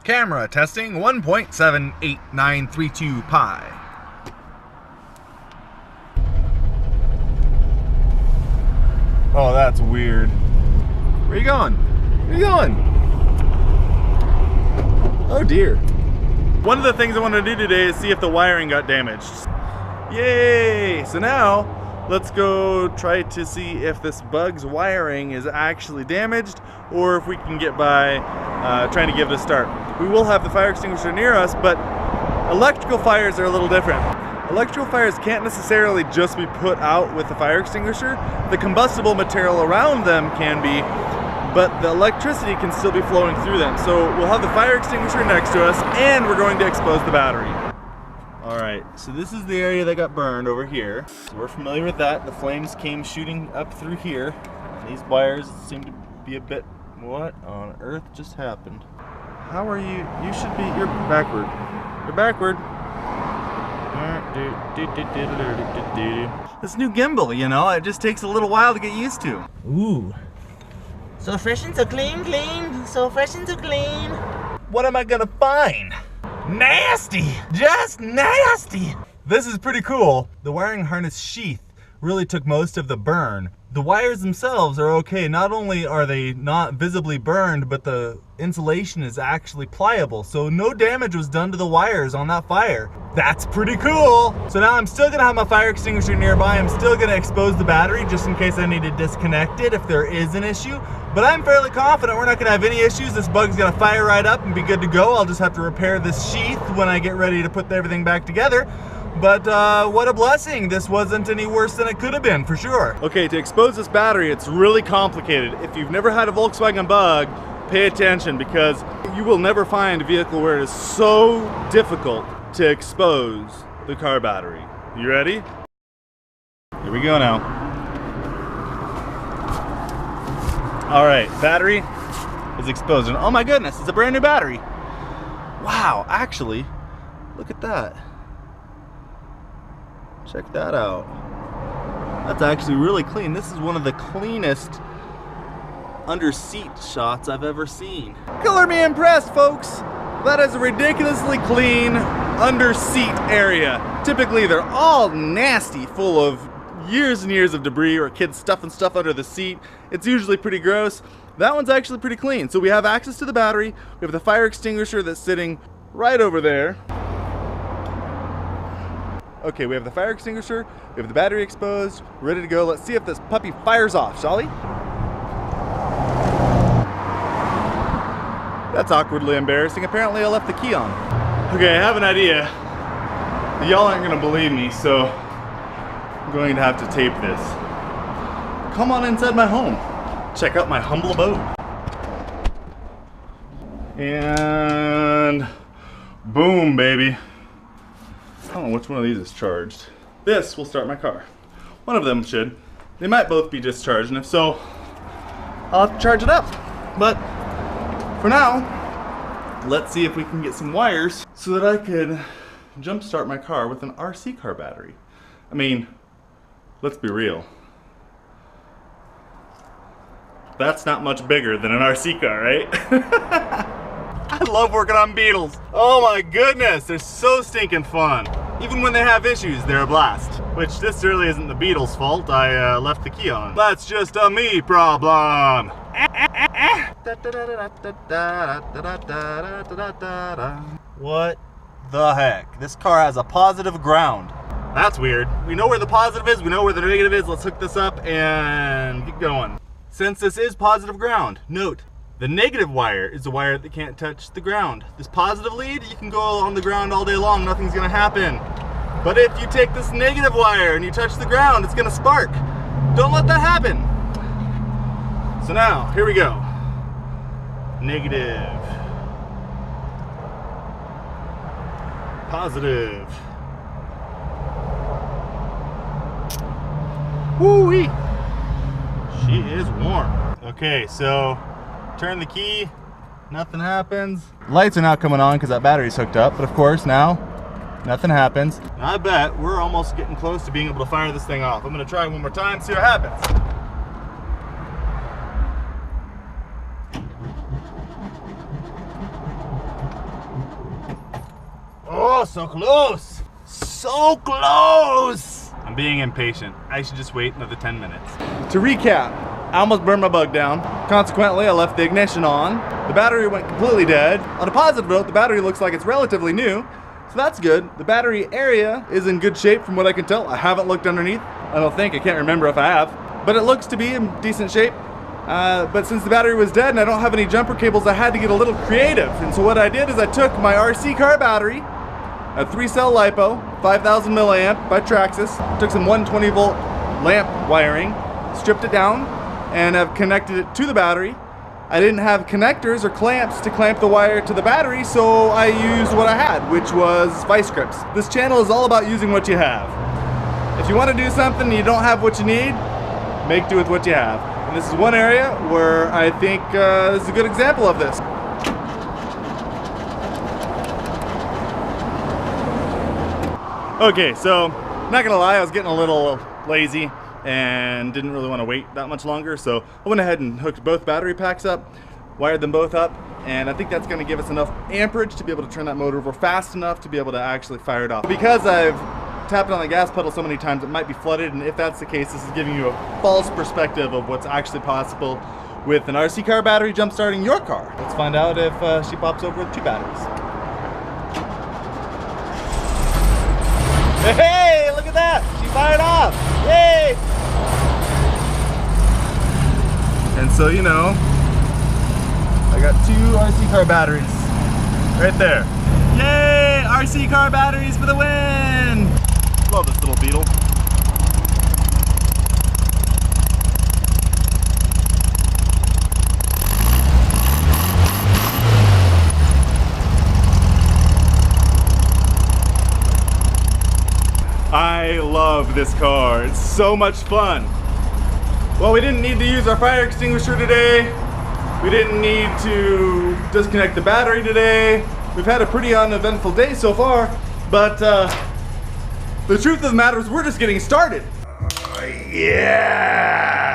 Camera testing 1.78932 pi. Oh, that's weird. Where are you going? Where are you going? Oh dear. One of the things I wanted to do today is see if the wiring got damaged. Yay! So now, let's go try to see if this bug's wiring is actually damaged or if we can get by trying to give it a start. We will have the fire extinguisher near us, but electrical fires are a little different. Electrical fires can't necessarily just be put out with the fire extinguisher. The combustible material around them can be, but the electricity can still be flowing through them. So we'll have the fire extinguisher next to us and we're going to expose the battery. Alright, so this is the area that got burned over here. So we're familiar with that. The flames came shooting up through here. These wires seem to be a bit... What on earth just happened? How are you? You should be... You're backward. You're backward. This new gimbal, you know, it just takes a little while to get used to. Ooh. So fresh and so clean, clean. So fresh and so clean. What am I gonna find? Nasty! Just nasty! This is pretty cool. The wiring harness sheath really took most of the burn. The wires themselves are okay. Not only are they not visibly burned, but the insulation is actually pliable, so no damage was done to the wires on that fire. That's pretty cool! So now I'm still gonna have my fire extinguisher nearby. I'm still gonna expose the battery just in case I need to disconnect it if there is an issue. But I'm fairly confident we're not gonna have any issues. This bug's gonna fire right up and be good to go. I'll just have to repair this sheath when I get ready to put everything back together. But what a blessing. This wasn't any worse than it could have been, for sure. Okay, to expose this battery, it's really complicated. If you've never had a Volkswagen Bug, pay attention because you will never find a vehicle where it is so difficult to expose the car battery. You ready? Here we go now. All right, battery is exposed. And oh my goodness, it's a brand new battery. Wow, actually, look at that. Check that out. That's actually really clean. This is one of the cleanest under seat shots I've ever seen. Color me impressed, folks. That is a ridiculously clean under seat area. Typically they're all nasty, full of years and years of debris or kids stuffing stuff under the seat. It's usually pretty gross. That one's actually pretty clean. So we have access to the battery. We have the fire extinguisher that's sitting right over there. Okay, we have the fire extinguisher, we have the battery exposed, ready to go. Let's see if this puppy fires off, shall we? That's awkwardly embarrassing. Apparently I left the key on. Okay, I have an idea. Y'all aren't gonna believe me, so I'm going to have to tape this. Come on inside my home. Check out my humble abode. And boom, baby. I don't know which one of these is charged. This will start my car. One of them should. They might both be discharged, and if so, I'll have to charge it up. But for now, let's see if we can get some wires so that I could jump start my car with an RC car battery. I mean, let's be real. That's not much bigger than an RC car, right? I love working on Beetles. Oh my goodness, they're so stinking fun. Even when they have issues, they're a blast. Which this really isn't the Beetle's fault. I left the key on. That's just a me problem. What the heck? This car has a positive ground. That's weird. We know where the positive is, we know where the negative is. Let's hook this up and get going. Since this is positive ground, note, the negative wire is the wire that can't touch the ground. This positive lead, you can go on the ground all day long, nothing's gonna happen. But if you take this negative wire and you touch the ground, it's gonna spark. Don't let that happen. So now, here we go. Negative. Positive. Woo-wee. She is warm. Okay, so turn the key, nothing happens. Lights are now coming on because that battery's hooked up, but of course now, nothing happens. Now I bet we're almost getting close to being able to fire this thing off. I'm gonna try one more time, see what happens. so close. So close. I'm being impatient. I should just wait another 10 minutes. To recap, I almost burned my bug down. Consequently, I left the ignition on. The battery went completely dead. On a positive note, the battery looks like it's relatively new, so that's good. The battery area is in good shape from what I can tell. I haven't looked underneath. I don't think, I can't remember if I have, but it looks to be in decent shape. But since the battery was dead and I don't have any jumper cables, I had to get a little creative. And so what I did is I took my RC car battery, a 3-cell LiPo, 5,000 milliamp by Traxxas, took some 120 volt lamp wiring, stripped it down, and I've connected it to the battery. I didn't have connectors or clamps to clamp the wire to the battery, so I used what I had, which was vice grips. This channel is all about using what you have. If you want to do something and you don't have what you need, make do with what you have. And this is one area where I think this is a good example of this. Okay, so not gonna lie, I was getting a little lazy and didn't really want to wait that much longer, so I went ahead and hooked both battery packs up, wired them both up, and I think that's going to give us enough amperage to be able to turn that motor over fast enough to be able to actually fire it off. Because I've tapped on the gas pedal so many times, it might be flooded, and if that's the case, this is giving you a false perspective of what's actually possible with an RC car battery jump starting your car. Let's find out if she pops over with 2 batteries. Hey, look at that! She fired off! Yay! And so, you know, I got 2 RC car batteries right there. Yay! RC car batteries for the win! Love this little Beetle. I love this car. It's so much fun. Well, we didn't need to use our fire extinguisher today. We didn't need to disconnect the battery today. We've had a pretty uneventful day so far, but the truth of the matter is we're just getting started. Yeah!